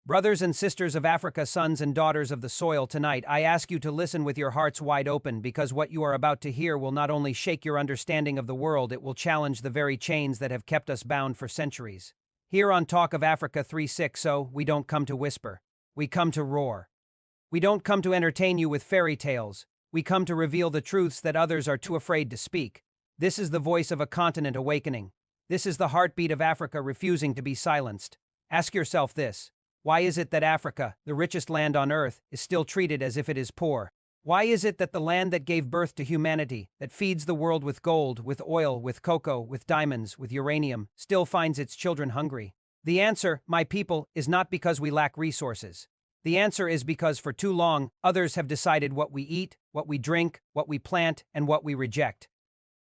Brothers and sisters of Africa, sons and daughters of the soil, tonight I ask you to listen with your hearts wide open, because what you are about to hear will not only shake your understanding of the world, it will challenge the very chains that have kept us bound for centuries. Here on Talk of Africa 360, we don't come to whisper. We come to roar. We don't come to entertain you with fairy tales. We come to reveal the truths that others are too afraid to speak. This is the voice of a continent awakening. This is the heartbeat of Africa refusing to be silenced. Ask yourself this. Why is it that Africa, the richest land on earth, is still treated as if it is poor? Why is it that the land that gave birth to humanity, that feeds the world with gold, with oil, with cocoa, with diamonds, with uranium, still finds its children hungry? The answer, my people, is not because we lack resources. The answer is because for too long, others have decided what we eat, what we drink, what we plant, and what we reject.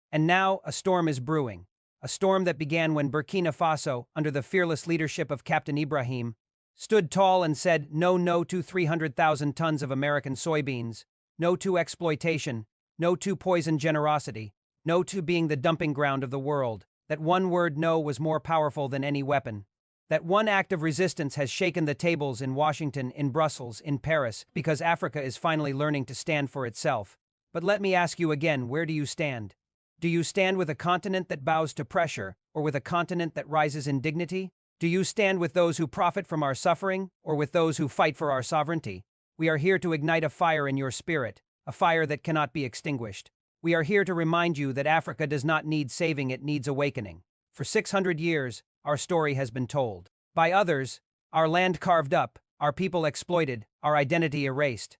And now, a storm is brewing. A storm that began when Burkina Faso, under the fearless leadership of Captain Ibrahim, stood tall and said no to 300,000 tons of American soybeans, no to exploitation, no to poison generosity, no to being the dumping ground of the world. That one word no was more powerful than any weapon. That one act of resistance has shaken the tables in Washington, in Brussels, in Paris, because Africa is finally learning to stand for itself. But let me ask you again, where do you stand? Do you stand with a continent that bows to pressure, or with a continent that rises in dignity? Do you stand with those who profit from our suffering, or with those who fight for our sovereignty? We are here to ignite a fire in your spirit, a fire that cannot be extinguished. We are here to remind you that Africa does not need saving, it needs awakening. For 600 years, our story has been told. By others, our land carved up, our people exploited, our identity erased.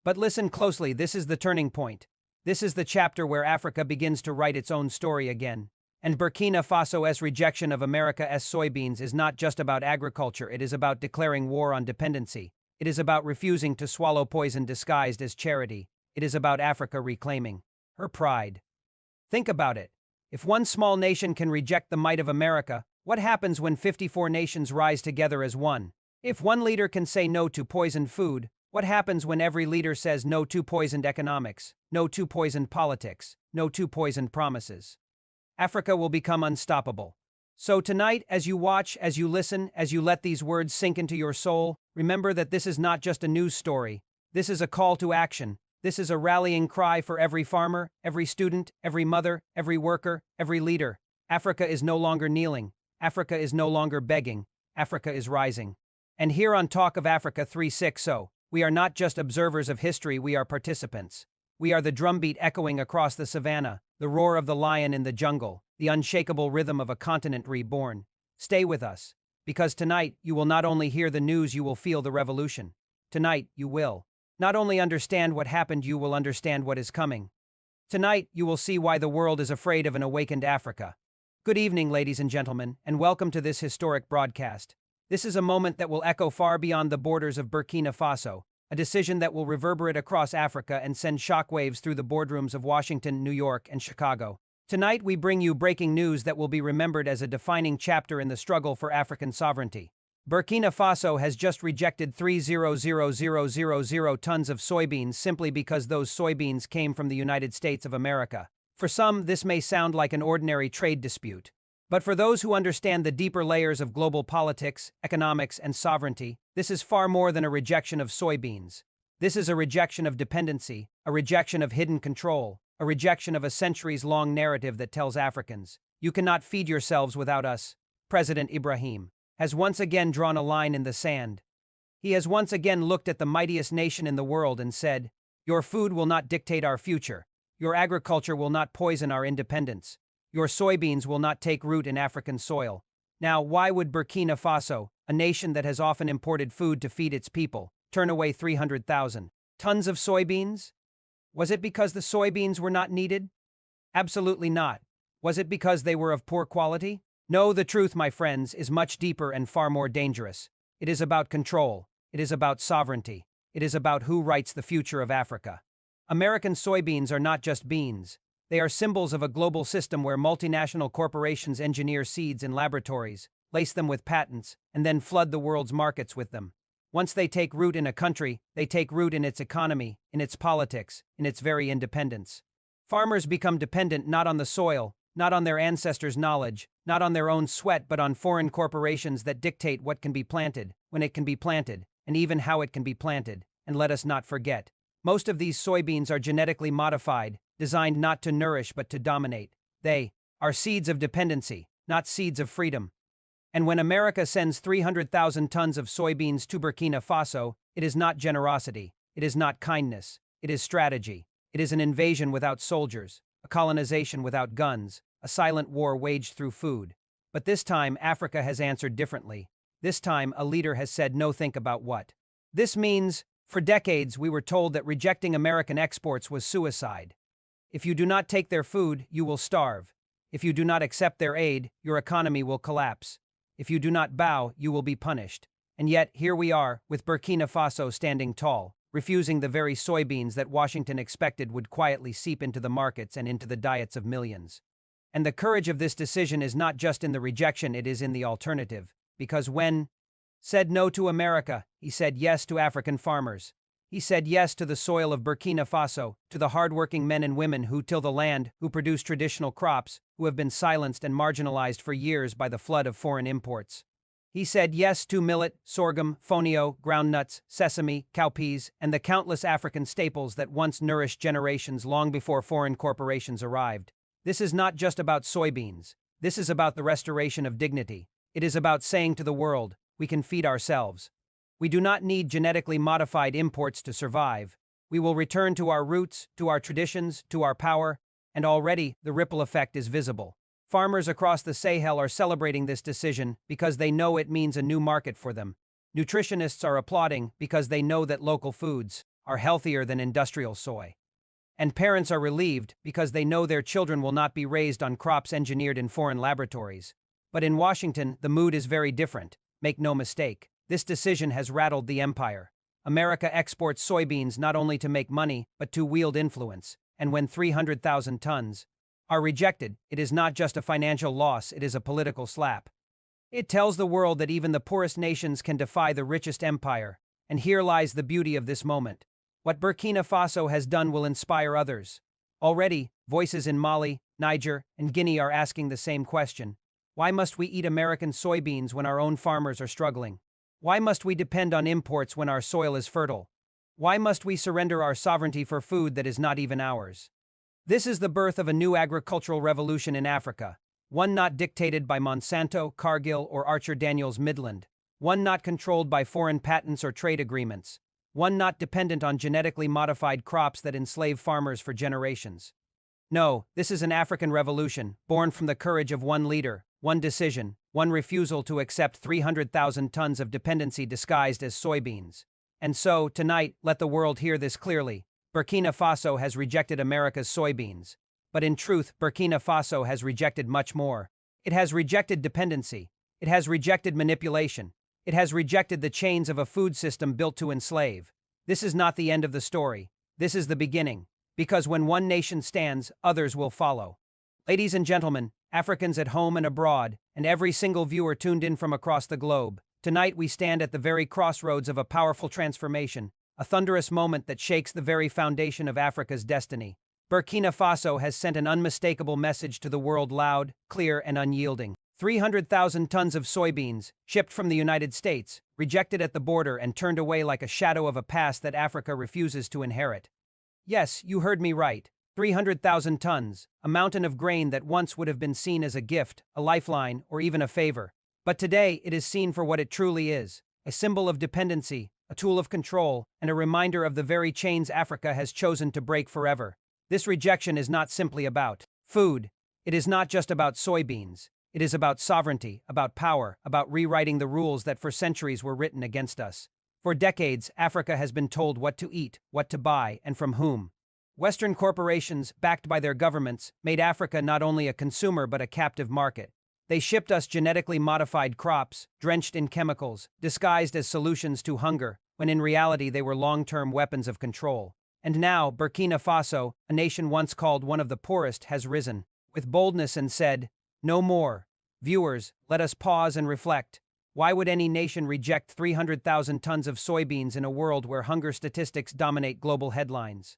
But listen closely, this is the turning point. This is the chapter where Africa begins to write its own story again. And Burkina Faso's rejection of America's soybeans is not just about agriculture, it is about declaring war on dependency. It is about refusing to swallow poison disguised as charity. It is about Africa reclaiming her pride. Think about it. If one small nation can reject the might of America, what happens when 54 nations rise together as one? If one leader can say no to poisoned food, what happens when every leader says no to poisoned economics, no to poisoned politics, no to poisoned promises? Africa will become unstoppable. So tonight, as you watch, as you listen, as you let these words sink into your soul, remember that this is not just a news story. This is a call to action. This is a rallying cry for every farmer, every student, every mother, every worker, every leader. Africa is no longer kneeling. Africa is no longer begging. Africa is rising. And here on Talk of Africa 360, we are not just observers of history, we are participants. We are the drumbeat echoing across the savannah, the roar of the lion in the jungle, the unshakable rhythm of a continent reborn. Stay with us, because tonight you will not only hear the news, you will feel the revolution. Tonight you will not only understand what happened, you will understand what is coming. Tonight you will see why the world is afraid of an awakened Africa. Good evening, ladies and gentlemen, and welcome to this historic broadcast. This is a moment that will echo far beyond the borders of Burkina Faso, a decision that will reverberate across Africa and send shockwaves through the boardrooms of Washington, New York, and Chicago. Tonight we bring you breaking news that will be remembered as a defining chapter in the struggle for African sovereignty. Burkina Faso has just rejected 300,000 tons of soybeans simply because those soybeans came from the United States of America. For some, this may sound like an ordinary trade dispute. But for those who understand the deeper layers of global politics, economics, and sovereignty, this is far more than a rejection of soybeans. This is a rejection of dependency, a rejection of hidden control, a rejection of a centuries-long narrative that tells Africans, "You cannot feed yourselves without us." President Ibrahim has once again drawn a line in the sand. He has once again looked at the mightiest nation in the world and said, "Your food will not dictate our future. Your agriculture will not poison our independence. Your soybeans will not take root in African soil." Now, why would Burkina Faso, a nation that has often imported food to feed its people, turn away 300,000 tons of soybeans? Was it because the soybeans were not needed? Absolutely not. Was it because they were of poor quality? No, the truth, my friends, is much deeper and far more dangerous. It is about control. It is about sovereignty. It is about who writes the future of Africa. American soybeans are not just beans. They are symbols of a global system where multinational corporations engineer seeds in laboratories, lace them with patents, and then flood the world's markets with them. Once they take root in a country, they take root in its economy, in its politics, in its very independence. Farmers become dependent not on the soil, not on their ancestors' knowledge, not on their own sweat, but on foreign corporations that dictate what can be planted, when it can be planted, and even how it can be planted. And let us not forget, most of these soybeans are genetically modified, designed not to nourish but to dominate. They are seeds of dependency, not seeds of freedom. And when America sends 300,000 tons of soybeans to Burkina Faso, it is not generosity, it is not kindness, it is strategy. It is an invasion without soldiers, a colonization without guns, a silent war waged through food. But this time, Africa has answered differently. This time, a leader has said no. Think about what. This means, for decades, we were told that rejecting American exports was suicide. If you do not take their food, you will starve. If you do not accept their aid, your economy will collapse. If you do not bow, you will be punished. And yet, here we are, with Burkina Faso standing tall, refusing the very soybeans that Washington expected would quietly seep into the markets and into the diets of millions. And the courage of this decision is not just in the rejection, it is in the alternative. Because when said no to America, he said yes to African farmers. He said yes to the soil of Burkina Faso, to the hardworking men and women who till the land, who produce traditional crops, who have been silenced and marginalized for years by the flood of foreign imports. He said yes to millet, sorghum, fonio, groundnuts, sesame, cowpeas, and the countless African staples that once nourished generations long before foreign corporations arrived. This is not just about soybeans. This is about the restoration of dignity. It is about saying to the world, we can feed ourselves. We do not need genetically modified imports to survive. We will return to our roots, to our traditions, to our power, and already the ripple effect is visible. Farmers across the Sahel are celebrating this decision because they know it means a new market for them. Nutritionists are applauding because they know that local foods are healthier than industrial soy. And parents are relieved because they know their children will not be raised on crops engineered in foreign laboratories. But in Washington, the mood is very different. Make no mistake, this decision has rattled the empire. America exports soybeans not only to make money, but to wield influence. And when 300,000 tons are rejected, it is not just a financial loss, it is a political slap. It tells the world that even the poorest nations can defy the richest empire. And here lies the beauty of this moment. What Burkina Faso has done will inspire others. Already, voices in Mali, Niger, and Guinea are asking the same question. Why must we eat American soybeans when our own farmers are struggling? Why must we depend on imports when our soil is fertile? Why must we surrender our sovereignty for food that is not even ours? This is the birth of a new agricultural revolution in Africa, one not dictated by Monsanto, Cargill, or Archer Daniels Midland, one not controlled by foreign patents or trade agreements, one not dependent on genetically modified crops that enslave farmers for generations. No, this is an African revolution, born from the courage of one leader, one decision, one refusal to accept 300,000 tons of dependency disguised as soybeans. And so, tonight, let the world hear this clearly. Burkina Faso has rejected America's soybeans. But in truth, Burkina Faso has rejected much more. It has rejected dependency. It has rejected manipulation. It has rejected the chains of a food system built to enslave. This is not the end of the story. This is the beginning. Because when one nation stands, others will follow. Ladies and gentlemen, Africans at home and abroad, and every single viewer tuned in from across the globe, tonight we stand at the very crossroads of a powerful transformation, a thunderous moment that shakes the very foundation of Africa's destiny. Burkina Faso has sent an unmistakable message to the world, loud, clear, and unyielding. 300,000 tons of soybeans, shipped from the United States, rejected at the border and turned away like a shadow of a past that Africa refuses to inherit. Yes, you heard me right. 300,000 tons, a mountain of grain that once would have been seen as a gift, a lifeline, or even a favor. But today it is seen for what it truly is, a symbol of dependency, a tool of control, and a reminder of the very chains Africa has chosen to break forever. This rejection is not simply about food. It is not just about soybeans. It is about sovereignty, about power, about rewriting the rules that for centuries were written against us. For decades, Africa has been told what to eat, what to buy, and from whom. Western corporations, backed by their governments, made Africa not only a consumer but a captive market. They shipped us genetically modified crops, drenched in chemicals, disguised as solutions to hunger, when in reality they were long-term weapons of control. And now, Burkina Faso, a nation once called one of the poorest, has risen with boldness and said, "No more." Viewers, let us pause and reflect. Why would any nation reject 300,000 tons of soybeans in a world where hunger statistics dominate global headlines?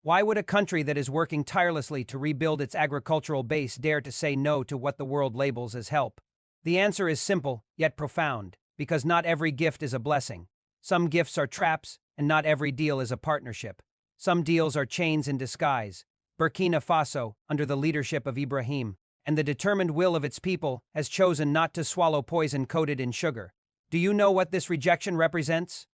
Why would a country that is working tirelessly to rebuild its agricultural base dare to say no to what the world labels as help? The answer is simple, yet profound, because not every gift is a blessing. Some gifts are traps, and not every deal is a partnership. Some deals are chains in disguise. Burkina Faso, under the leadership of Ibrahim, and the determined will of its people, has chosen not to swallow poison coated in sugar. Do you know what this rejection represents?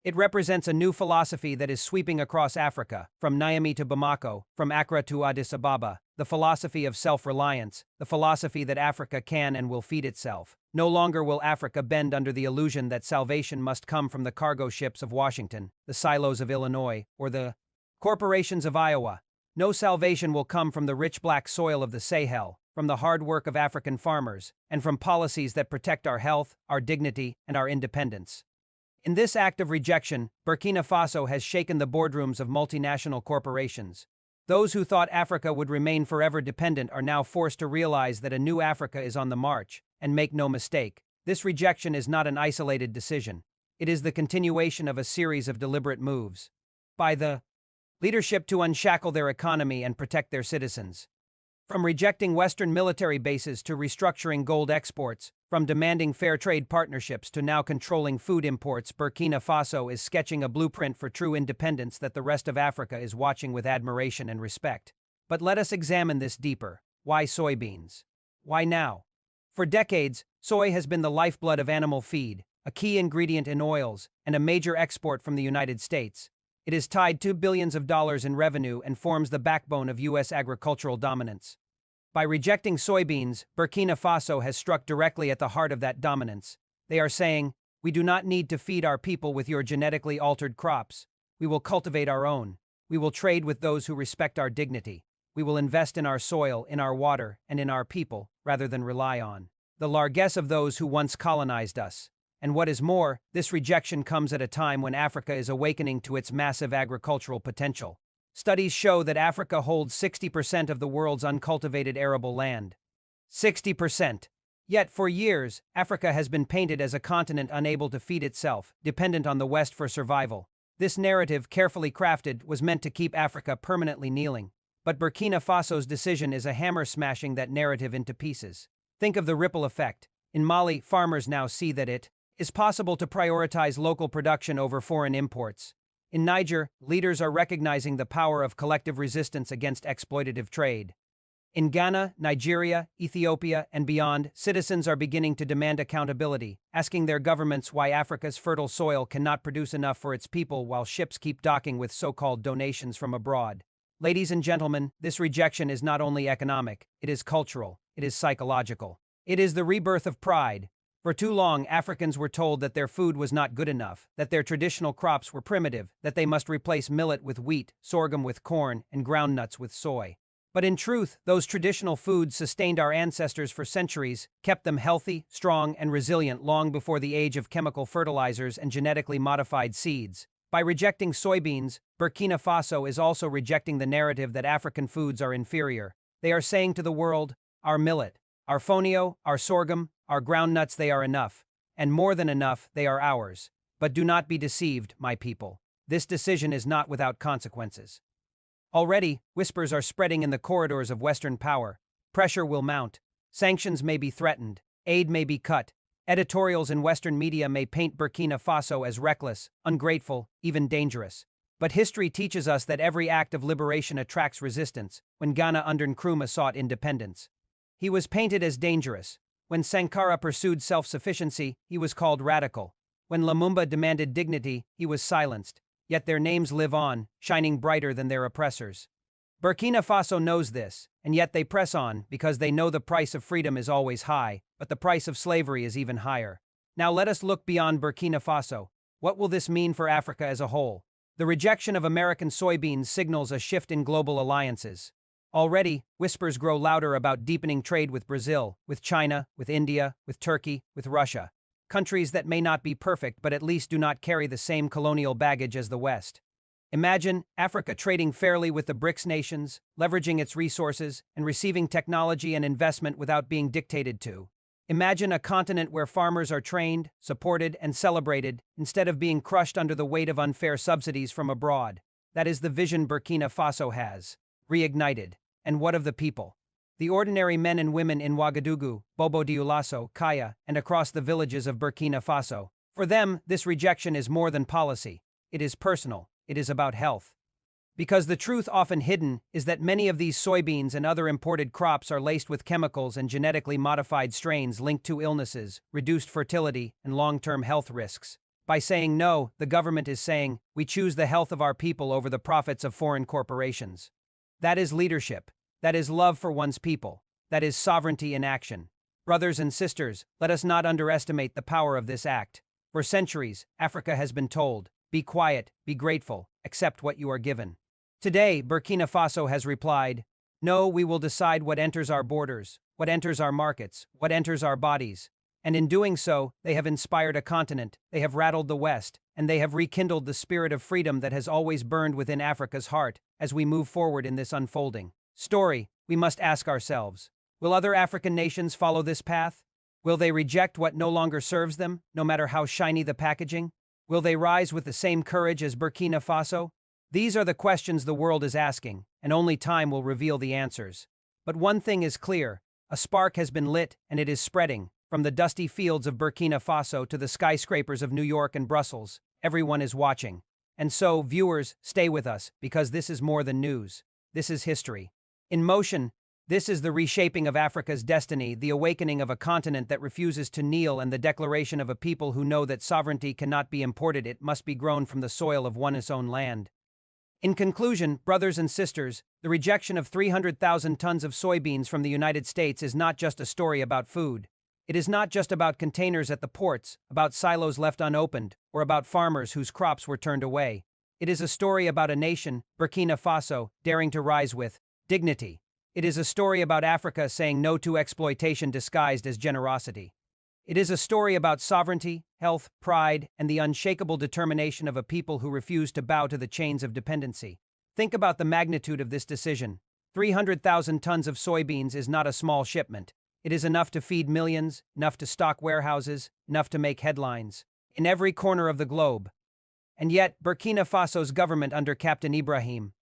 It represents a new philosophy that is sweeping across Africa, from Niamey to Bamako, from Accra to Addis Ababa, the philosophy of self-reliance, the philosophy that Africa can and will feed itself. No longer will Africa bend under the illusion that salvation must come from the cargo ships of Washington, the silos of Illinois, or the corporations of Iowa. No salvation will come from the rich black soil of the Sahel, from the hard work of African farmers, and from policies that protect our health, our dignity, and our independence. In this act of rejection, Burkina Faso has shaken the boardrooms of multinational corporations. Those who thought Africa would remain forever dependent are now forced to realize that a new Africa is on the march, and make no mistake, this rejection is not an isolated decision. It is the continuation of a series of deliberate moves by the leadership to unshackle their economy and protect their citizens. From rejecting Western military bases to restructuring gold exports, from demanding fair trade partnerships to now controlling food imports, Burkina Faso is sketching a blueprint for true independence that the rest of Africa is watching with admiration and respect. But let us examine this deeper. Why soybeans? Why now? For decades, soy has been the lifeblood of animal feed, a key ingredient in oils, and a major export from the United States. It is tied to billions of dollars in revenue and forms the backbone of U.S. agricultural dominance. By rejecting soybeans, Burkina Faso has struck directly at the heart of that dominance. They are saying, we do not need to feed our people with your genetically altered crops. We will cultivate our own. We will trade with those who respect our dignity. We will invest in our soil, in our water, and in our people, rather than rely on the largesse of those who once colonized us. And what is more, this rejection comes at a time when Africa is awakening to its massive agricultural potential. Studies show that Africa holds 60% of the world's uncultivated arable land. 60%. Yet, for years, Africa has been painted as a continent unable to feed itself, dependent on the West for survival. This narrative, carefully crafted, was meant to keep Africa permanently kneeling. But Burkina Faso's decision is a hammer smashing that narrative into pieces. Think of the ripple effect. In Mali, farmers now see that it is possible to prioritize local production over foreign imports. In Niger, leaders are recognizing the power of collective resistance against exploitative trade. In Ghana, Nigeria, Ethiopia, and beyond, citizens are beginning to demand accountability, asking their governments why Africa's fertile soil cannot produce enough for its people while ships keep docking with so-called donations from abroad. Ladies and gentlemen, this rejection is not only economic, it is cultural, it is psychological. It is the rebirth of pride. For too long, Africans were told that their food was not good enough, that their traditional crops were primitive, that they must replace millet with wheat, sorghum with corn, and groundnuts with soy. But in truth, those traditional foods sustained our ancestors for centuries, kept them healthy, strong, and resilient long before the age of chemical fertilizers and genetically modified seeds. By rejecting soybeans, Burkina Faso is also rejecting the narrative that African foods are inferior. They are saying to the world, our millet, our fonio, our sorghum, our groundnuts, they are enough. And more than enough, they are ours. But do not be deceived, my people. This decision is not without consequences. Already, whispers are spreading in the corridors of Western power. Pressure will mount. Sanctions may be threatened. Aid may be cut. Editorials in Western media may paint Burkina Faso as reckless, ungrateful, even dangerous. But history teaches us that every act of liberation attracts resistance. When Ghana under Nkrumah sought independence, he was painted as dangerous. When Sankara pursued self-sufficiency, he was called radical. When Lumumba demanded dignity, he was silenced. Yet their names live on, shining brighter than their oppressors. Burkina Faso knows this, and yet they press on because they know the price of freedom is always high, but the price of slavery is even higher. Now let us look beyond Burkina Faso. What will this mean for Africa as a whole? The rejection of American soybeans signals a shift in global alliances. Already, whispers grow louder about deepening trade with Brazil, with China, with India, with Turkey, with Russia. Countries that may not be perfect but at least do not carry the same colonial baggage as the West. Imagine Africa trading fairly with the BRICS nations, leveraging its resources, and receiving technology and investment without being dictated to. Imagine a continent where farmers are trained, supported, and celebrated, instead of being crushed under the weight of unfair subsidies from abroad. That is the vision Burkina Faso has. Reignited. And what of the people? The ordinary men and women in Ouagadougou, Bobo Dioulasso, Kaya, and across the villages of Burkina Faso. For them, this rejection is more than policy. It is personal. It is about health. Because the truth often hidden is that many of these soybeans and other imported crops are laced with chemicals and genetically modified strains linked to illnesses, reduced fertility, and long-term health risks. By saying no, the government is saying, we choose the health of our people over the profits of foreign corporations. That is leadership. That is love for one's people. That is sovereignty in action. Brothers and sisters, let us not underestimate the power of this act. For centuries, Africa has been told, be quiet, be grateful, accept what you are given. Today, Burkina Faso has replied, no, we will decide what enters our borders, what enters our markets, what enters our bodies. And in doing so, they have inspired a continent, they have rattled the West, and they have rekindled the spirit of freedom that has always burned within Africa's heart. As we move forward in this unfolding story, we must ask ourselves, will other African nations follow this path? Will they reject what no longer serves them, no matter how shiny the packaging? Will they rise with the same courage as Burkina Faso? These are the questions the world is asking, and only time will reveal the answers. But one thing is clear, a spark has been lit and it is spreading. From the dusty fields of Burkina Faso to the skyscrapers of New York and Brussels, everyone is watching. And so, viewers, stay with us, because this is more than news. This is history. In motion, this is the reshaping of Africa's destiny, the awakening of a continent that refuses to kneel, and the declaration of a people who know that sovereignty cannot be imported, it must be grown from the soil of one's own land. In conclusion, brothers and sisters, the rejection of 300,000 tons of soybeans from the United States is not just a story about food. It is not just about containers at the ports, about silos left unopened, or about farmers whose crops were turned away. It is a story about a nation, Burkina Faso, daring to rise with dignity. It is a story about Africa saying no to exploitation disguised as generosity. It is a story about sovereignty, health, pride, and the unshakable determination of a people who refuse to bow to the chains of dependency. Think about the magnitude of this decision. 300,000 tons of soybeans is not a small shipment. It is enough to feed millions, enough to stock warehouses, enough to make headlines in every corner of the globe. And yet, Burkina Faso's government under Captain Ibrahim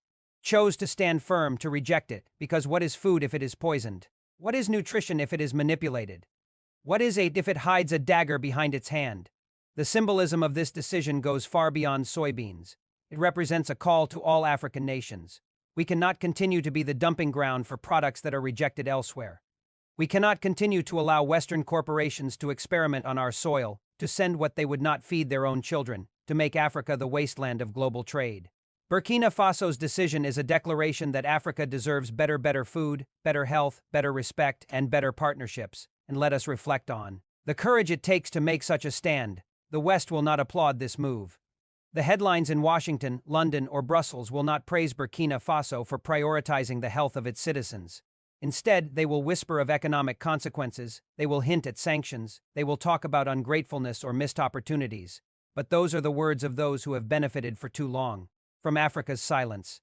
chose to stand firm, to reject it, because what is food if it is poisoned? What is nutrition if it is manipulated? What is it if it hides a dagger behind its hand? The symbolism of this decision goes far beyond soybeans. It represents a call to all African nations. We cannot continue to be the dumping ground for products that are rejected elsewhere. We cannot continue to allow Western corporations to experiment on our soil, to send what they would not feed their own children, to make Africa the wasteland of global trade. Burkina Faso's decision is a declaration that Africa deserves better food, better health, better respect, and better partnerships. And let us reflect on the courage it takes to make such a stand. The West will not applaud this move. The headlines in Washington, London, or Brussels will not praise Burkina Faso for prioritizing the health of its citizens. Instead, they will whisper of economic consequences, they will hint at sanctions, they will talk about ungratefulness or missed opportunities. But those are the words of those who have benefited for too long from Africa's silence.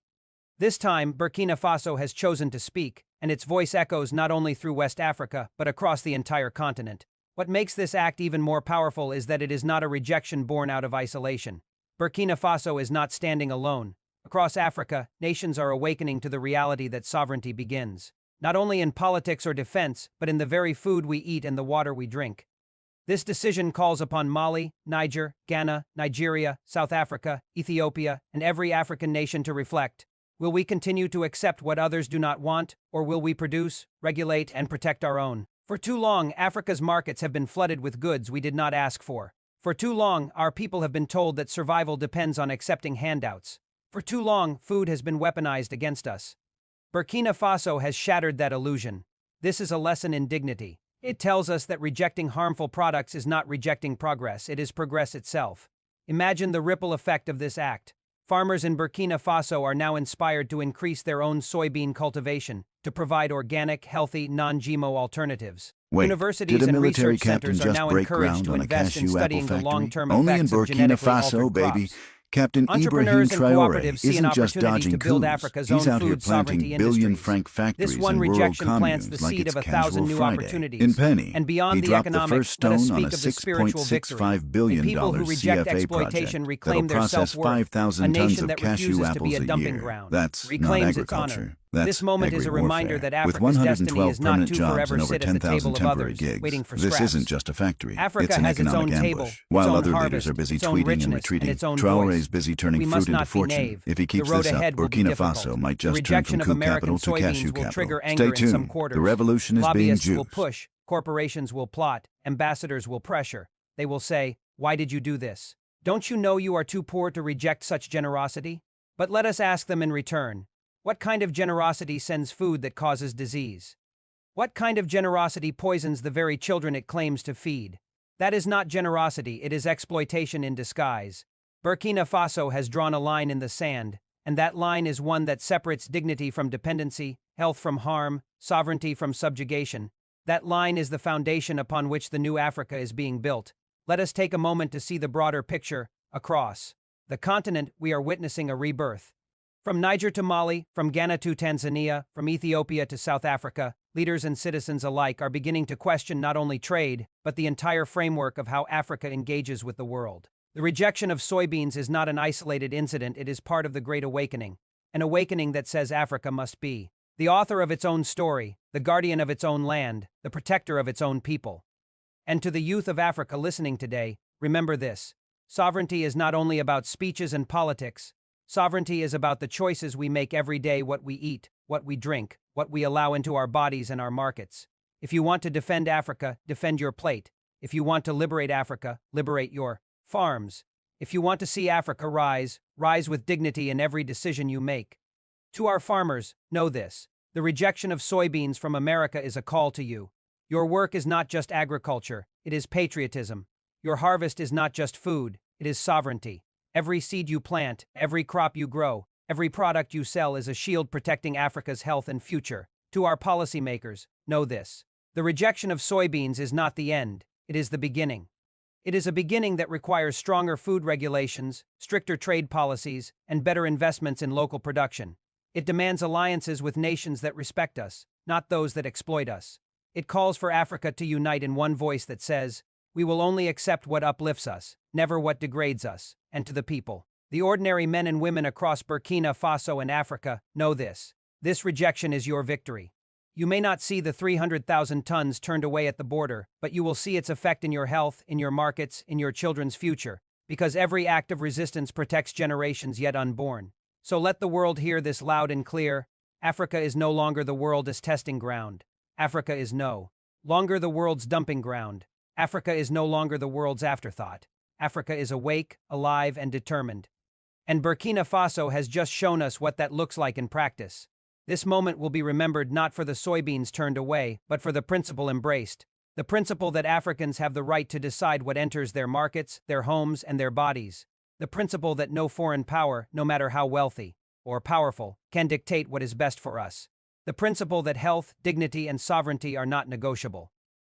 This time, Burkina Faso has chosen to speak, and its voice echoes not only through West Africa, but across the entire continent. What makes this act even more powerful is that it is not a rejection born out of isolation. Burkina Faso is not standing alone. Across Africa, nations are awakening to the reality that sovereignty begins, not only in politics or defense, but in the very food we eat and the water we drink. This decision calls upon Mali, Niger, Ghana, Nigeria, South Africa, Ethiopia, and every African nation to reflect. Will we continue to accept what others do not want, or will we produce, regulate, and protect our own? For too long, Africa's markets have been flooded with goods we did not ask for. For too long, our people have been told that survival depends on accepting handouts. For too long, food has been weaponized against us. Burkina Faso has shattered that illusion. This is a lesson in dignity. It tells us that rejecting harmful products is not rejecting progress, it is progress itself. Imagine the ripple effect of this act. Farmers in Burkina Faso are now inspired to increase their own soybean cultivation, to provide organic, healthy, non-GMO alternatives. Wait, Universities did a and military research captain centers are just now break encouraged ground to on a invest in cashew apple studying the factory? long-term Only in effects of Burkina genetically Faso, altered baby. crops. Captain Ibrahim Entrepreneurs and Traoré cooperatives see an isn't just opportunity dodging to build coups. Africa's He's own out here food sovereignty planting industries. billion-franc factories This one in rural rejection plants communes the like seed it's of a casual thousand new Friday. opportunities. In Penny, And beyond he the dropped the economic, first let us stone on speak a of the spiritual victory. $6.65 billion A people who reject CFA exploitation project reclaim that'll their process self-worth. A 5,000 tons nation of that cashew refuses to apples be a a dumping year. ground That's not reclaims its agriculture. honor. That's This moment is a reminder agri-warfare. that With Africa's destiny 112 is not permanent to jobs forever and over sit at the 10,000 table of temporary others, gigs, waiting for this scraps. isn't just a factory. Africa It's an has its own economic table, ambush. its While own other harvest, leaders are busy its own tweeting and richness, retreating, and its own Traoré's voice. busy turning We fruit must into not be fortune. naive. If he keeps The road this up, ahead will be Burkina difficult. Faso might The just turn rejection from of coup American capital to cashew soybeans will trigger capital. anger Stay in some tuned. quarters. The revolution is being Lobbyists will juiced. push, corporations will plot, ambassadors will pressure. They will say, "Why did you do this? Don't you know you are too poor to reject such generosity?" But let us ask them in return, what kind of generosity sends food that causes disease? What kind of generosity poisons the very children it claims to feed? That is not generosity, it is exploitation in disguise. Burkina Faso has drawn a line in the sand, and that line is one that separates dignity from dependency, health from harm, sovereignty from subjugation. That line is the foundation upon which the new Africa is being built. Let us take a moment to see the broader picture. Across the continent, we are witnessing a rebirth. From Niger to Mali, from Ghana to Tanzania, from Ethiopia to South Africa, leaders and citizens alike are beginning to question not only trade, but the entire framework of how Africa engages with the world. The rejection of soybeans is not an isolated incident, it is part of the Great Awakening. An awakening that says Africa must be the author of its own story, the guardian of its own land, the protector of its own people. And to the youth of Africa listening today, remember this. Sovereignty is not only about speeches and politics. Sovereignty is about the choices we make every day, what we eat, what we drink, what we allow into our bodies and our markets. If you want to defend Africa, defend your plate. If you want to liberate Africa, liberate your farms. If you want to see Africa rise, rise with dignity in every decision you make. To our farmers, know this. The rejection of soybeans from America is a call to you. Your work is not just agriculture, it is patriotism. Your harvest is not just food, it is sovereignty. Every seed you plant, every crop you grow, every product you sell is a shield protecting Africa's health and future. To our policymakers, know this. The rejection of soybeans is not the end, it is the beginning. It is a beginning that requires stronger food regulations, stricter trade policies, and better investments in local production. It demands alliances with nations that respect us, not those that exploit us. It calls for Africa to unite in one voice that says, we will only accept what uplifts us, never what degrades us. And to the people, the ordinary men and women across Burkina Faso and Africa, know this. This rejection is your victory. You may not see the 300,000 tons turned away at the border, but you will see its effect in your health, in your markets, in your children's future, because every act of resistance protects generations yet unborn. So let the world hear this loud and clear. Africa is no longer the world's testing ground. Africa is no longer the world's dumping ground. Africa is no longer the world's afterthought. Africa is awake, alive, and determined. And Burkina Faso has just shown us what that looks like in practice. This moment will be remembered not for the soybeans turned away, but for the principle embraced. The principle that Africans have the right to decide what enters their markets, their homes, and their bodies. The principle that no foreign power, no matter how wealthy or powerful, can dictate what is best for us. The principle that health, dignity, and sovereignty are not negotiable.